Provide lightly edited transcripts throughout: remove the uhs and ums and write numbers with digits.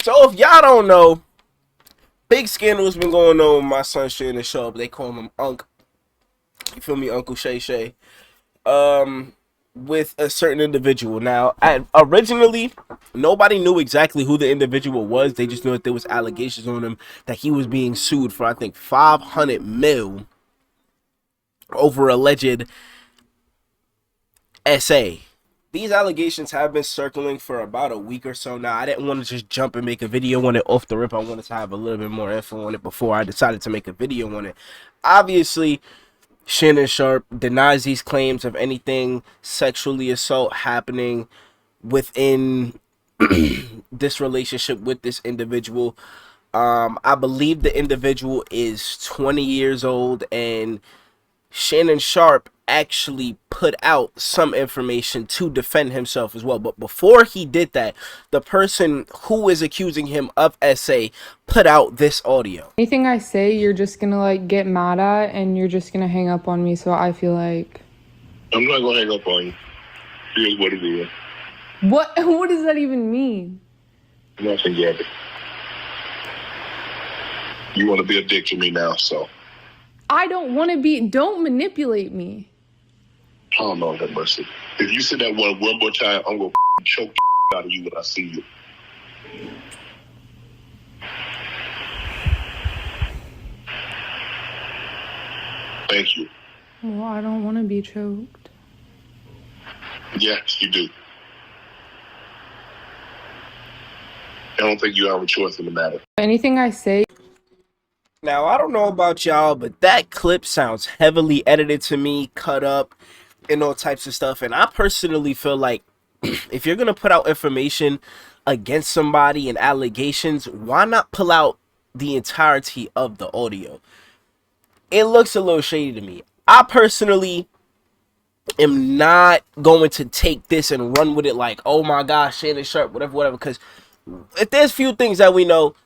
So if y'all don't know, big scandal has been going on with my son Shannon Sharpe. They call him Unc. You feel me, Uncle Shay Shay. With a certain individual. Now, originally, nobody knew exactly who the individual was. They just knew that there was allegations on him that he was being sued for, I think, 500 mil over alleged SA. These allegations have been circling for about a week or so now. I didn't want to just jump and make a video on it off the rip. I wanted to have a little bit more info on it before I decided to make a video on it. Obviously, Shannon Sharpe denies these claims of anything sexually assault happening within this relationship with this individual. I believe the individual is 20 years old, and Shannon Sharpe actually put out some information to defend himself as well. But before he did that, the person who is accusing him of SA put out this audio. Anything I say, you're just gonna like get mad at and you're just gonna hang up on me. So I feel like I'm not gonna hang up on you. Here's what it is. what does that even mean? Nothing yet. You want to be a dick to me now, so I don't want to be. Don't manipulate me. I don't know that mercy. If you say that one more time, I'm gonna choke out of you when I see you. Thank you. Well, I don't want to be choked. Yes, you do. I don't think you have a choice in the matter. Anything I say. Now, I don't know about y'all, but that clip sounds heavily edited to me, cut up, and all types of stuff. And I personally feel like if you're going to put out information against somebody and allegations, why not pull out the entirety of the audio? It looks a little shady to me. I personally am not going to take this and run with it like, oh my gosh, Shannon Sharpe, whatever, because if there's few things that we know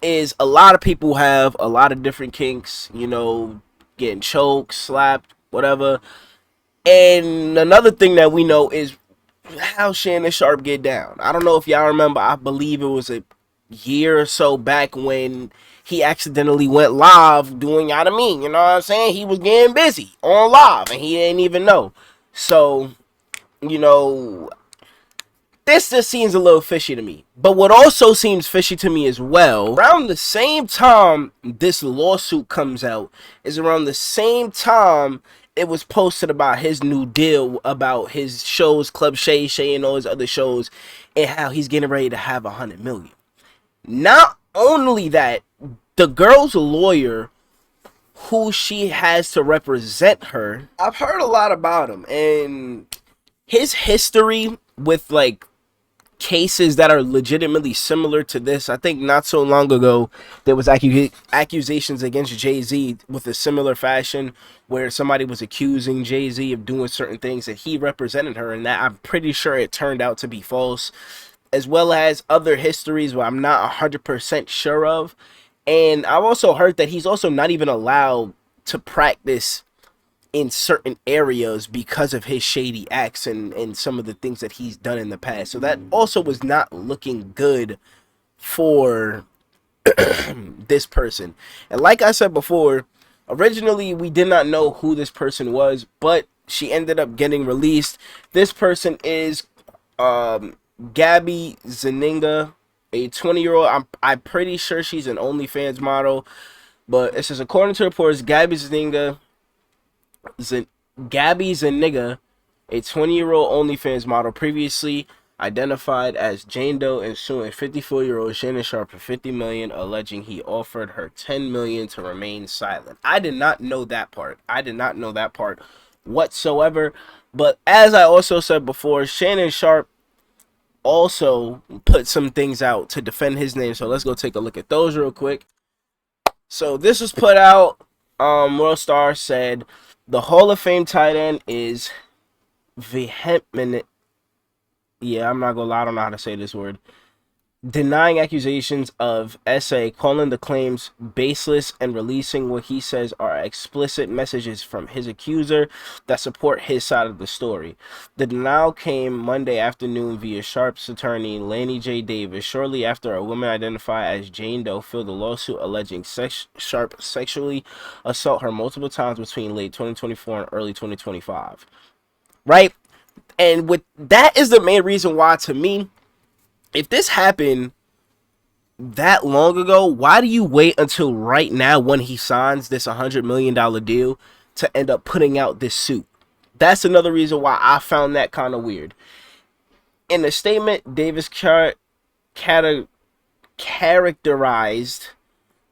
is a lot of people have a lot of different kinks, you know, getting choked, slapped, whatever. And another thing that we know is how Shannon Sharpe get down. I don't know if y'all remember, I believe it was a year or so back when he accidentally went live doing Out of Me. You know what I'm saying? He was getting busy on live and he didn't even know. So, you know, this just seems a little fishy to me. But what also seems fishy to me as well, around the same time this lawsuit comes out, is around the same time it was posted about his new deal, about his shows, Club Shay Shay and all his other shows, and how he's getting ready to have 100 million. Not only that, the girl's lawyer, who she has to represent her, I've heard a lot about him, and his history with like cases that are legitimately similar to this. I think not so long ago there was accusations against Jay-Z with a similar fashion, where somebody was accusing Jay-Z of doing certain things that he represented her, and that I'm pretty sure it turned out to be false, as well as other histories where I'm not 100% sure of. And I've also heard that he's also not even allowed to practice in certain areas because of his shady acts and some of the things that he's done in the past. So that also was not looking good for this person. And like I said before, originally we did not know who this person was, but she ended up getting released. This person is Gabby Zaninga, a 20-year-old. I'm pretty sure she's an OnlyFans model, but it says according to reports, Gabby Zaniga, a 20-year-old OnlyFans model, previously identified as Jane Doe and suing 54-year-old Shannon Sharpe for $50 million, alleging he offered her $10 million to remain silent. I did not know that part. I did not know that part whatsoever. But as I also said before, Shannon Sharpe also put some things out to defend his name. So let's go take a look at those real quick. So this was put out. World Star said the Hall of Fame tight end is vehement. Yeah, I'm not gonna lie, I don't know how to say this word. denying accusations of SA, calling the claims baseless, and releasing what he says are explicit messages from his accuser that support his side of the story. The denial came Monday afternoon via Sharpe's attorney, Lanny J. Davis, shortly after a woman identified as Jane Doe filed a lawsuit alleging Sharpe sexually assault her multiple times between late 2024 and early 2025. Right? And with that is the main reason why, to me, if this happened that long ago, why do you wait until right now when he signs this $100 million deal to end up putting out this suit? That's another reason why I found that kind of weird. In the statement, Davis characterized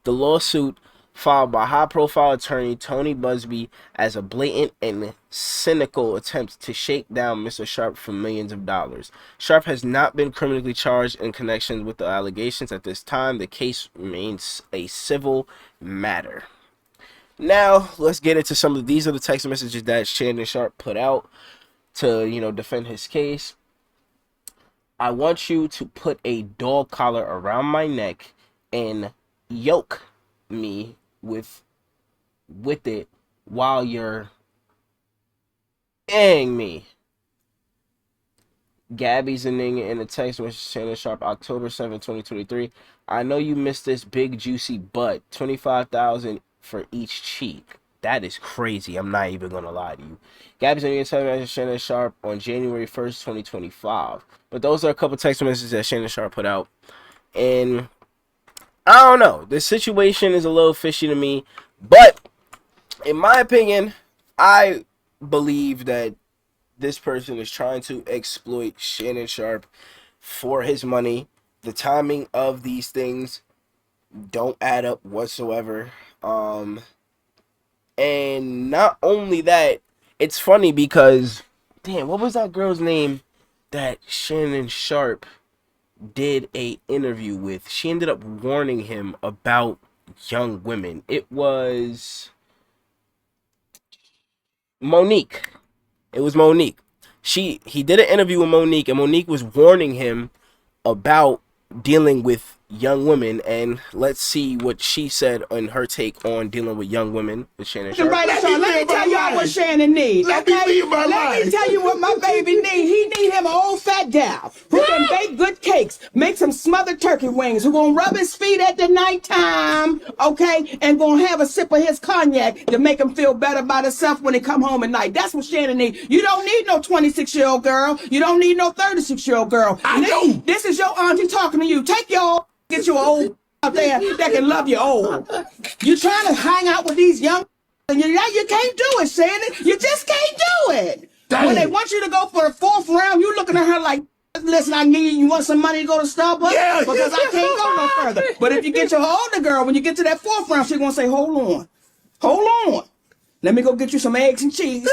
the lawsuit filed by high-profile attorney Tony Busby as a blatant and cynical attempt to shake down Mr. Sharpe for millions of dollars. Sharpe has not been criminally charged in connection with the allegations at this time. The case remains a civil matter. Now, let's get into some of these are the text messages that Shannon Sharpe put out to, defend his case. I want you to put a dog collar around my neck and yoke me with it while you're airing me. Gabby Zaninga in a text message, Shannon Sharpe, October 7, 2023. I know you missed this big juicy butt. $25,000 for each cheek. That is crazy. I'm not even gonna lie to you. Gabby Zaninga text message, Shannon Sharpe on January 1st, 2025. But those are a couple text messages that Shannon Sharpe put out. And I don't know. The situation is a little fishy to me. But in my opinion, I believe that this person is trying to exploit Shannon Sharpe for his money. The timing of these things don't add up whatsoever. And not only that, it's funny because, damn, what was that girl's name that Shannon Sharpe did a interview with? She ended up warning him about young women. It was Monique. It was Monique. He did an interview with Monique, and Monique was warning him about dealing with young women. And let's see what she said on her take on dealing with young women with Shannon Sharpe. Right, let me tell y'all what Shannon needs. Let me tell you what my baby needs. He need him an old fat gal who can bake good cakes, make some smothered turkey wings, who gonna rub his feet at the nighttime, okay, and gonna have a sip of his cognac to make him feel better about himself when he come home at night. That's what Shannon needs. You don't need no 26-year-old girl. You don't need no 36-year-old girl. This is your auntie talking to you. Take your get you an old out there that can love you old. You trying to hang out with these young and you can't do it, Shannon. You just can't do it. Dang. When they want you to go for the 4th round, you looking at her like, listen, you want some money to go to Starbucks? Yeah, because I can't go no further. But if you get your older girl, when you get to that 4th round, she's gonna say, hold on. Let me go get you some eggs and cheese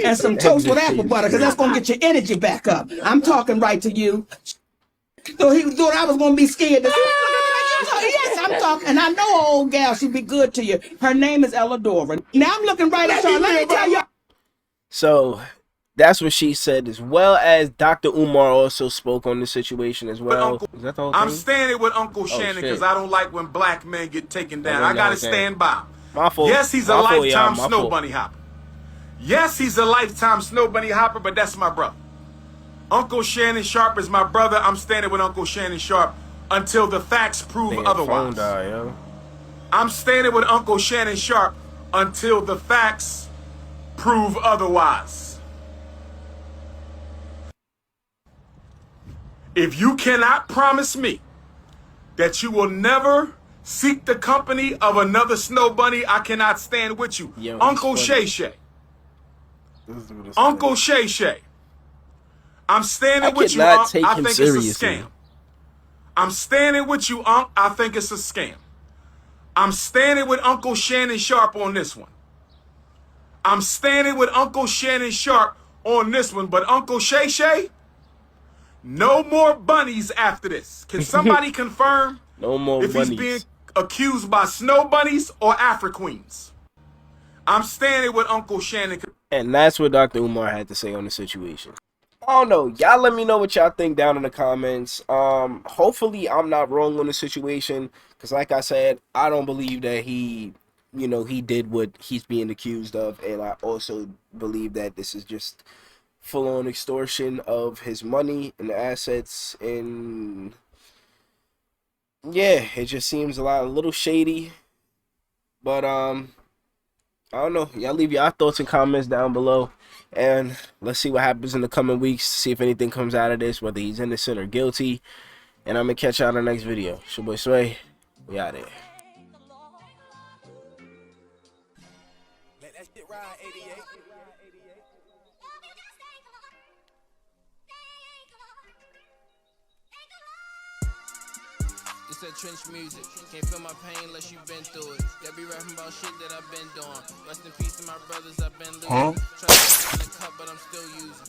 and some toast with apple butter, because that's gonna get your energy back up. I'm talking right to you. So he thought I was gonna be scared. Yes, I'm talking, and I know an old gal. She'd be good to you. Her name is Eladora. Now I'm looking right at y'all. Let me tell you. So that's what she said, as well as Dr. Umar also spoke on the situation as well. Uncle, is that the whole thing? I'm standing with Uncle Shannon because I don't like when black men get taken down. I gotta stand by him. My fault. Yes, he's a lifetime snow bunny hopper. Yes, he's a lifetime snow bunny hopper, but that's my brother. Uncle Shannon Sharpe is my brother. I'm standing with Uncle Shannon Sharpe until the facts prove otherwise. I'm standing with Uncle Shannon Sharpe until the facts prove otherwise. If you cannot promise me that you will never seek the company of another snow bunny, I cannot stand with you. Yo, Uncle Shay Shay. Uncle Shay Shay. I'm standing with you, Unc. I think it's a scam. I'm standing with you, Unc. I think it's a scam. I'm standing with Uncle Shannon Sharpe on this one. I'm standing with Uncle Shannon Sharpe on this one. But Uncle Shay Shay, no more bunnies after this. Can somebody confirm no more if bunnies. He's being accused by snow bunnies or Afro Queens? I'm standing with Uncle Shannon. And that's what Dr. Umar had to say on the situation. I don't know. Y'all let me know what y'all think down in the comments. Hopefully I'm not wrong on the situation, because like I said, I don't believe that he did what he's being accused of, and I also believe that this is just full-on extortion of his money and assets, and yeah, it just seems a little shady. But I don't know. Y'all leave your thoughts and comments down below. And let's see what happens in the coming weeks. See if anything comes out of this, whether he's innocent or guilty. And I'm going to catch y'all in the next video. It's your boy Sway. We out here. Let that shit ride, 88. It's that trench music. Can't feel my pain unless you've been through it. They be rapping about shit that I've been doing. Rest in peace to my brothers I've been losing. Trying to put in the cup, but I'm still using.